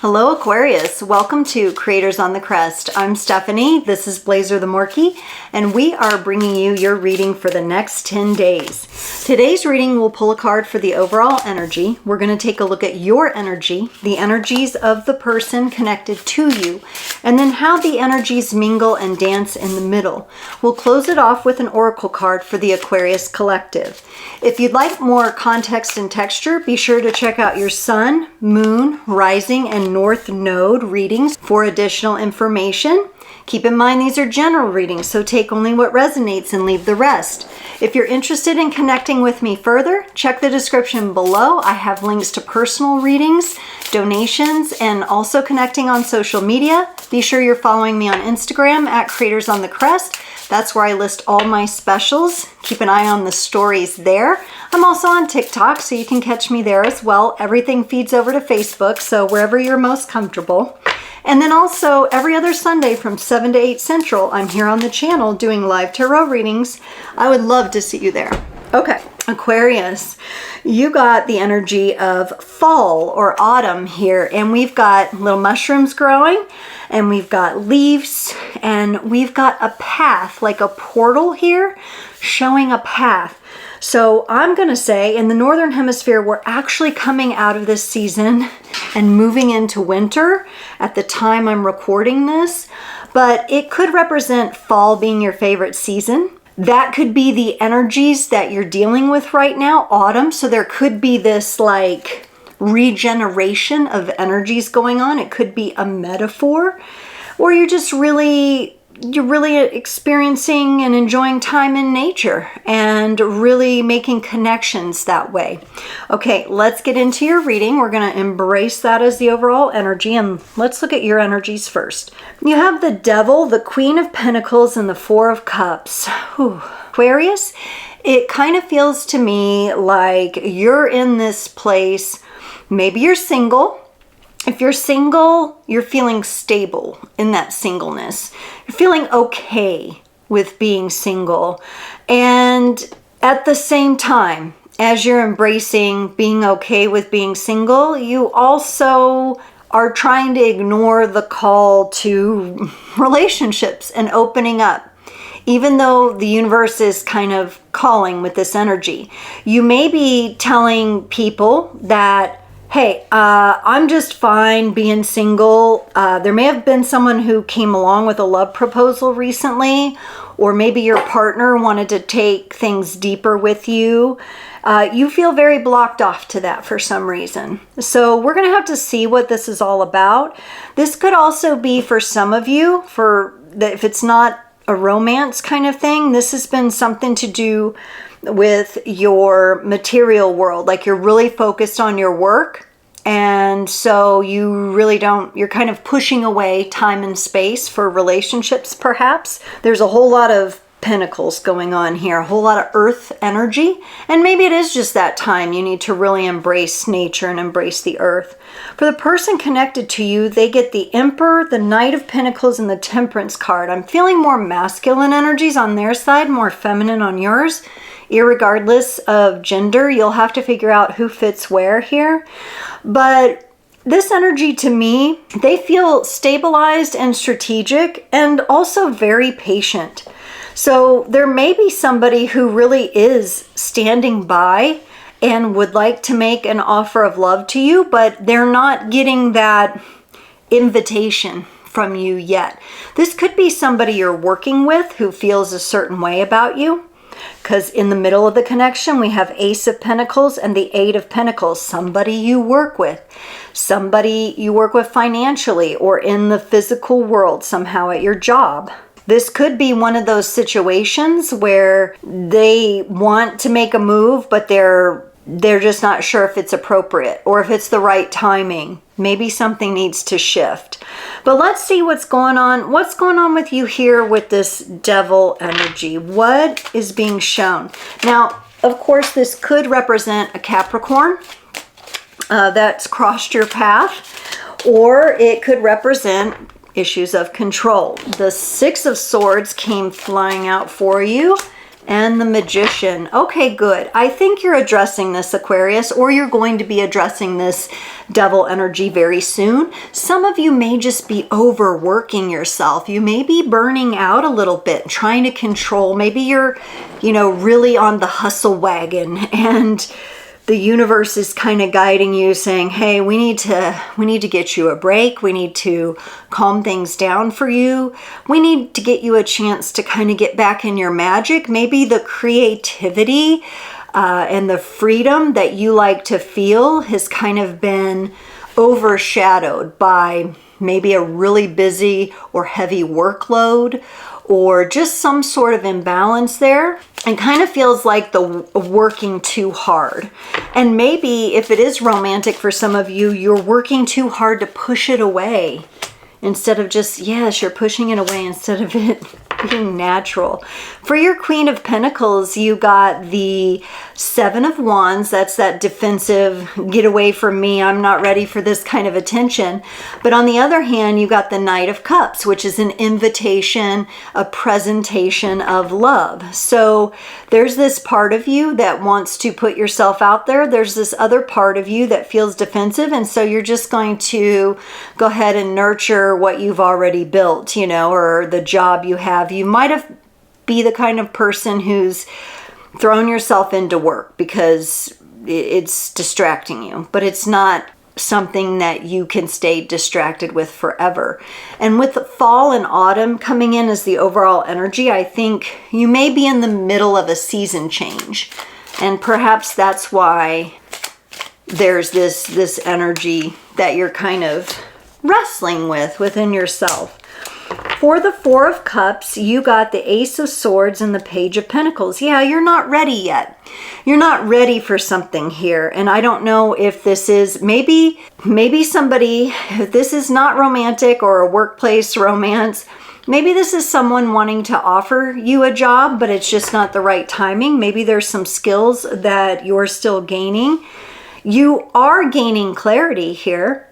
Hello Aquarius, welcome to Creators on the Crest. I'm Stephanie, this is Blazer the Morky, and we are bringing you your reading for the next 10 days. Today's reading will pull a card for the overall energy. We're going to take a look at your energy, the energies of the person connected to you, and then how the energies mingle and dance in the middle. We'll close it off with an oracle card for the Aquarius collective. If you'd like more context and texture, be sure to check out your sun, moon, rising, and north node readings for additional information. Keep in mind these are general readings, so take only what resonates and leave the rest. If you're interested in connecting with me further, check the description below. I have links to personal readings, donations, and also connecting on social media. Be sure you're following me on Instagram at Creators on the Crest. That's where I list all my specials. Keep an eye on the stories there. I'm also on TikTok, so you can catch me there as well. Everything feeds over to Facebook, so wherever you're most comfortable. And then also every other Sunday from 7 to 8 Central, I'm here on the channel doing live tarot readings. I would love to see you there. Okay, Aquarius, you got the energy of fall or autumn here, and we've got little mushrooms growing, and we've got leaves, and we've got a path, like a portal here, showing a path. So I'm going to say in the Northern Hemisphere, we're actually coming out of this season and moving into winter at the time I'm recording this, but it could represent fall being your favorite season. That could be the energies that you're dealing with right now, autumn. So there could be this like regeneration of energies going on. It could be a metaphor, or you're just really experiencing and enjoying time in nature and really making connections that way. Okay, let's get into your reading. We're going to embrace that as the overall energy, and let's look at your energies first. You have the Devil, the Queen of Pentacles, and the Four of Cups. Whew. Aquarius, it kind of feels to me like you're in this place. Maybe you're single. If you're single, you're feeling stable in that singleness. You're feeling okay with being single. And at the same time, as you're embracing being okay with being single, you also are trying to ignore the call to relationships and opening up. Even though the universe is kind of calling with this energy, you may be telling people that, hey, I'm just fine being single. There may have been someone who came along with a love proposal recently, or maybe your partner wanted to take things deeper with you. You feel very blocked off to that for some reason. So we're going to have to see what this is all about. This could also be for some of you, if it's not a romance kind of thing, this has been something to do with your material world, like you're really focused on your work, and so you're kind of pushing away time and space for relationships. Perhaps there's a whole lot of pentacles going on here, a whole lot of earth energy, and maybe it is just that time you need to really embrace nature and embrace the earth. For the person connected to you, they get the Emperor, the Knight of Pentacles, and the Temperance card. I'm feeling more masculine energies on their side, more feminine on yours. Irregardless of gender, you'll have to figure out who fits where here. But this energy to me, they feel stabilized and strategic and also very patient. So there may be somebody who really is standing by and would like to make an offer of love to you, but they're not getting that invitation from you yet. This could be somebody you're working with who feels a certain way about you. Because in the middle of the connection, we have Ace of Pentacles and the Eight of Pentacles. Somebody you work with. Somebody you work with financially or in the physical world somehow at your job. This could be one of those situations where they want to make a move, but they're just not sure if it's appropriate or if it's the right timing. Maybe something needs to shift. But let's see what's going on. What's going on with you here with this Devil energy? What is being shown? Now, of course, this could represent a Capricorn that's crossed your path, or it could represent issues of control. The Six of Swords came flying out for you, And the Magician. Okay, good. I think you're addressing this, Aquarius, or you're going to be addressing this devil energy very soon. Some of you may just be overworking yourself. You may be burning out a little bit, trying to control. Maybe you're, really on the hustle wagon, and the universe is kind of guiding you, saying, hey, we need to get you a break. We need to calm things down for you. We need to get you a chance to kind of get back in your magic. Maybe the creativity and the freedom that you like to feel has kind of been overshadowed by maybe a really busy or heavy workload, or just some sort of imbalance there, and kind of feels like the working too hard. And maybe if it is romantic for some of you, you're working too hard to push it away instead of just, yes, you're pushing it away instead of it being natural. For your Queen of Pentacles, you got the Seven of Wands. That's that defensive, get away from me, I'm not ready for this kind of attention. But on the other hand, you got the Knight of Cups, which is an invitation, a presentation of love. So there's this part of you that wants to put yourself out there. There's this other part of you that feels defensive. And so you're just going to go ahead and nurture what you've already built, or the job you have. You might be the kind of person who's thrown yourself into work because it's distracting you, but it's not something that you can stay distracted with forever. And with the fall and autumn coming in as the overall energy, I think you may be in the middle of a season change. And perhaps that's why there's this energy that you're kind of wrestling with within yourself. For the Four of Cups, you got the Ace of Swords and the Page of Pentacles. Yeah, you're not ready yet. You're not ready for something here. And I don't know if this is maybe somebody, if this is not romantic or a workplace romance, maybe this is someone wanting to offer you a job, but it's just not the right timing. Maybe there's some skills that you're still gaining. You are gaining clarity here.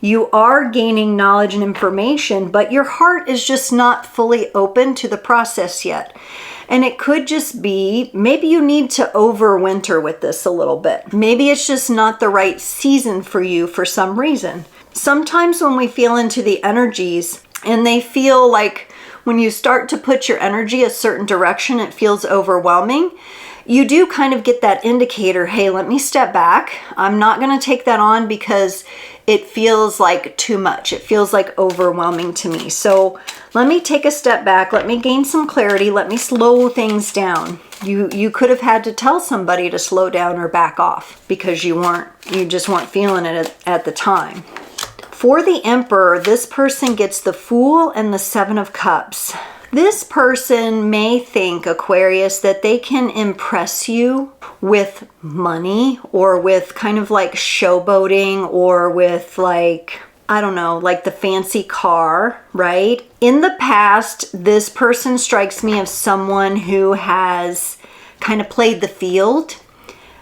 You are gaining knowledge and information, but your heart is just not fully open to the process yet. And it could just be, maybe you need to overwinter with this a little bit. Maybe it's just not the right season for you for some reason. Sometimes when we feel into the energies and they feel like when you start to put your energy a certain direction, it feels overwhelming. You do kind of get that indicator, hey, let me step back. I'm not going to take that on because it feels like too much. It feels like overwhelming to me. So let me take a step back. Let me gain some clarity. Let me slow things down. You could have had to tell somebody to slow down or back off because you just weren't feeling it at the time. For the Emperor, this person gets the Fool and the Seven of Cups. This person may think, Aquarius, that they can impress you with money or with kind of like showboating or with like, I don't know, like the fancy car, right? In the past, this person strikes me as someone who has kind of played the field,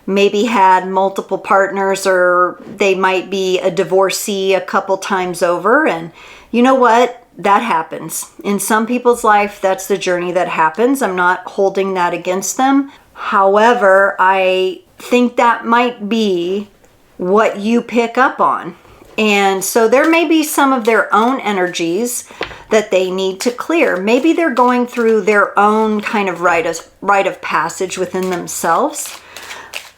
maybe had multiple partners, or they might be a divorcee a couple times over. And you know what? That happens. In some people's life, that's the journey that happens. I'm not holding that against them. However, I think that might be what you pick up on. And so there may be some of their own energies that they need to clear. Maybe they're going through their own kind of rite of passage within themselves.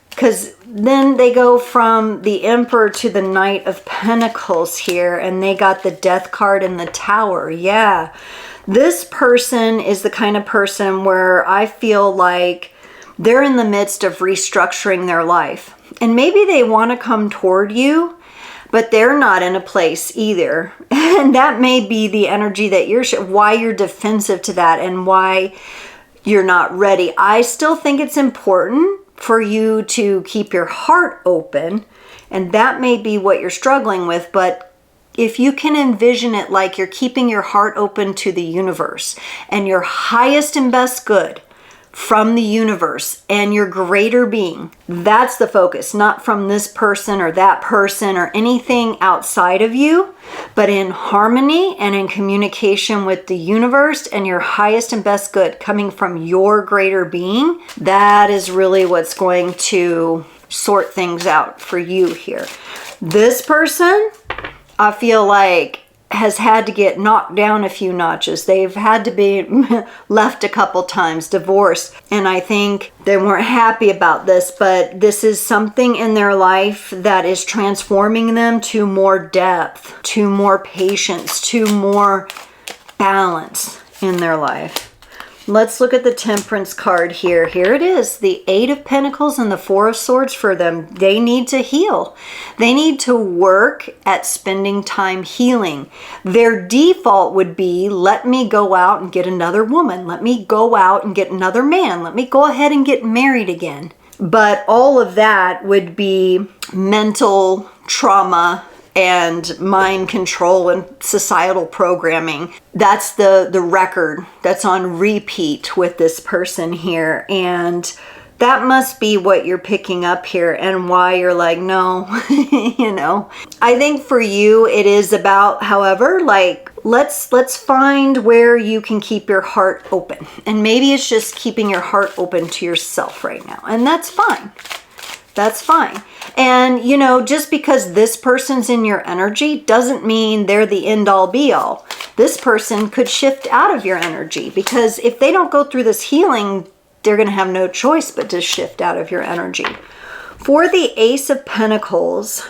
Because then they go from the Emperor to the Knight of Pentacles here, and they got the Death card in the Tower. Yeah, this person is the kind of person where I feel like they're in the midst of restructuring their life. And maybe they want to come toward you, but they're not in a place either. And that may be the energy that why you're defensive to that and why you're not ready. I still think it's important for you to keep your heart open, and that may be what you're struggling with, but if you can envision it like you're keeping your heart open to the universe and your highest and best good from the universe and your greater being. That's the focus, not from this person or that person or anything outside of you, but in harmony and in communication with the universe and your highest and best good coming from your greater being. That is really what's going to sort things out for you here. This person, I feel like, has had to get knocked down a few notches. They've had to be left a couple times, divorced. And I think they weren't happy about this, but this is something in their life that is transforming them to more depth, to more patience, to more balance in their life. Let's look at the Temperance card here. Here it is, the Eight of Pentacles and the Four of Swords for them. They need to heal. They need to work at spending time healing. Their default would be, let me go out and get another woman. Let me go out and get another man. Let me go ahead and get married again. But all of that would be mental trauma and mind control and societal programming. That's the record that's on repeat with this person here. And that must be what you're picking up here and why you're like, no, you know. I think for you, it is about, however, like, let's find where you can keep your heart open. And maybe it's just keeping your heart open to yourself right now. And that's fine. That's fine. And, you know, just because this person's in your energy doesn't mean they're the end all be all. This person could shift out of your energy, because if they don't go through this healing, they're going to have no choice but to shift out of your energy. For the Ace of Pentacles,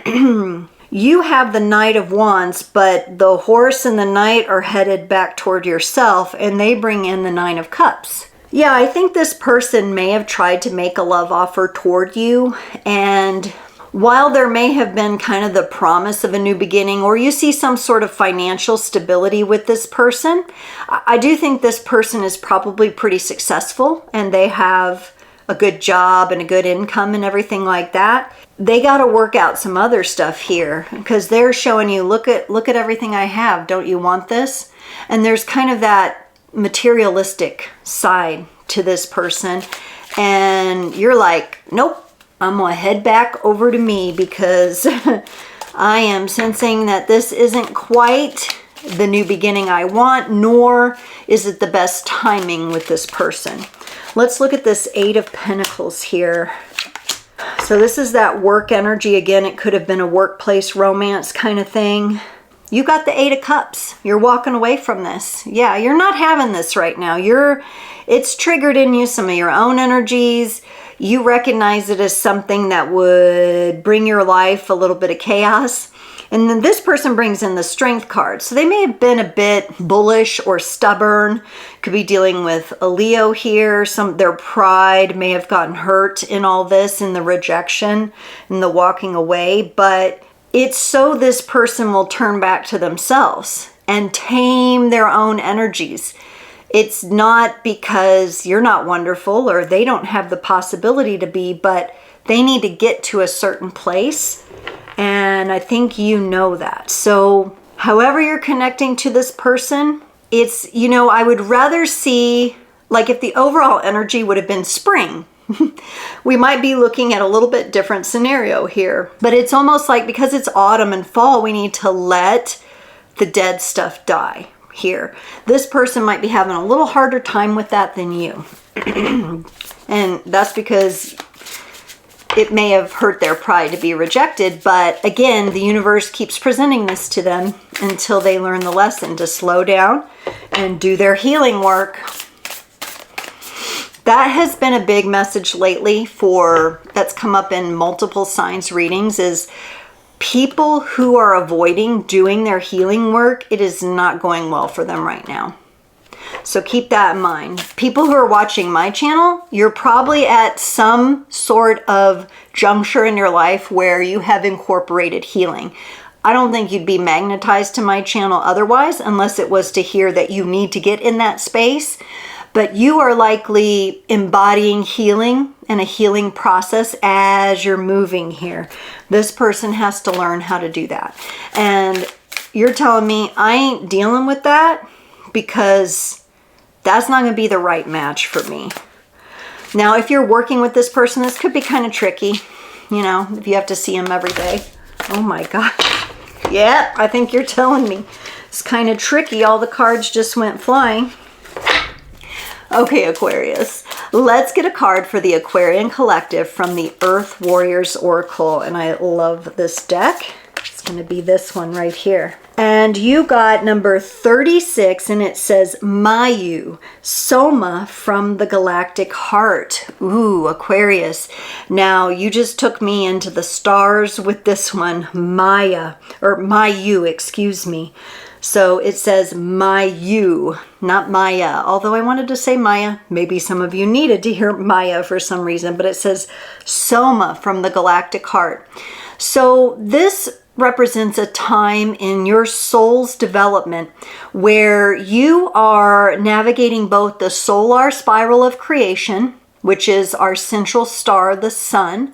you have the Knight of Wands, but the horse and the Knight are headed back toward yourself, and they bring in the Nine of Cups. Yeah, I think this person may have tried to make a love offer toward you, and while there may have been kind of the promise of a new beginning, or you see some sort of financial stability with this person, I do think this person is probably pretty successful and they have a good job and a good income and everything like that. They got to work out some other stuff here, because they're showing you, look at everything I have. Don't you want this? And there's kind of that materialistic side to this person, and you're like, nope, I'm gonna head back over to me, because I am sensing that this isn't quite the new beginning I want, nor is it the best timing with this person. Let's look at this Eight of Pentacles here. So this is that work energy again. It could have been a workplace romance kind of thing. You got the Eight of Cups. You're walking away from this. Yeah, you're not having this right now. It's triggered in you some of your own energies. You recognize it as something that would bring your life a little bit of chaos. And then this person brings in the Strength card. So they may have been a bit bullish or stubborn. Could be dealing with a Leo here. Their pride may have gotten hurt in all this, in the rejection and the walking away. But it's so this person will turn back to themselves and tame their own energies. It's not because you're not wonderful or they don't have the possibility to be, but they need to get to a certain place. And I think you know that. So however you're connecting to this person, it's, you know, I would rather see, like, if the overall energy would have been spring, we might be looking at a little bit different scenario here. But it's almost like, because it's autumn and fall, we need to let the dead stuff die here. This person might be having a little harder time with that than you. And that's because it may have hurt their pride to be rejected. But again, the universe keeps presenting this to them until they learn the lesson to slow down and do their healing work. That has been a big message lately that's come up in multiple signs readings, is people who are avoiding doing their healing work, it is not going well for them right now. So keep that in mind. People who are watching my channel, you're probably at some sort of juncture in your life where you have incorporated healing. I don't think you'd be magnetized to my channel otherwise, unless it was to hear that you need to get in that space. But you are likely embodying healing and a healing process as you're moving here. This person has to learn how to do that. And you're telling me I ain't dealing with that, because that's not going to be the right match for me. Now, if you're working with this person, this could be kind of tricky, you know, if you have to see them every day. Oh my gosh. Yeah, I think you're telling me. It's kind of tricky. All the cards just went flying. Okay, Aquarius, let's get a card for the Aquarian Collective from the Earth Warriors Oracle. And I love this deck. It's going to be this one right here. And you got number 36, and it says Mayu, Soma from the Galactic Heart. Ooh, Aquarius. Now, you just took me into the stars with this one, Maya, or Mayu, excuse me. So it says Mayu, not Maya. Although I wanted to say Maya. Maybe some of you needed to hear Maya for some reason. But it says Soma from the Galactic Heart. So this represents a time in your soul's development where you are navigating both the solar spiral of creation, which is our central star, the sun.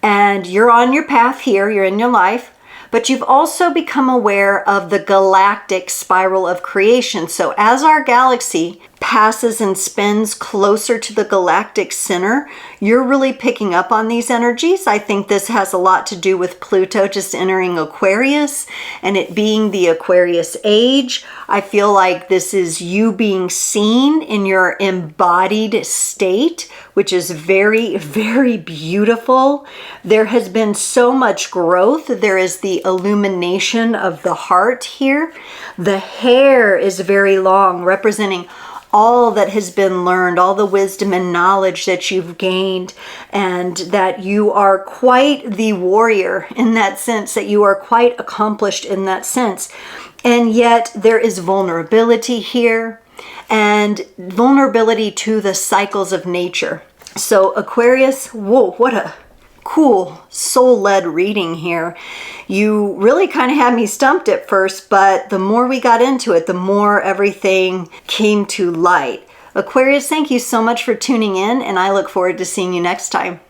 And you're on your path here. You're in your life. But you've also become aware of the galactic spiral of creation. So as our galaxy passes and spins closer to the galactic center, you're really picking up on these energies. I think this has a lot to do with Pluto just entering Aquarius and it being the Aquarius age. I feel like this is you being seen in your embodied state, which is very, very beautiful. There has been so much growth. There is the illumination of the heart here. The hair is very long, representing all that has been learned, all the wisdom and knowledge that you've gained, and that you are quite the warrior in that sense, that you are quite accomplished in that sense. And yet there is vulnerability here, and vulnerability to the cycles of nature. So Aquarius, whoa, what a cool soul-led reading here. You really kind of had me stumped at first, but the more we got into it, the more everything came to light. Aquarius, thank you so much for tuning in, and I look forward to seeing you next time.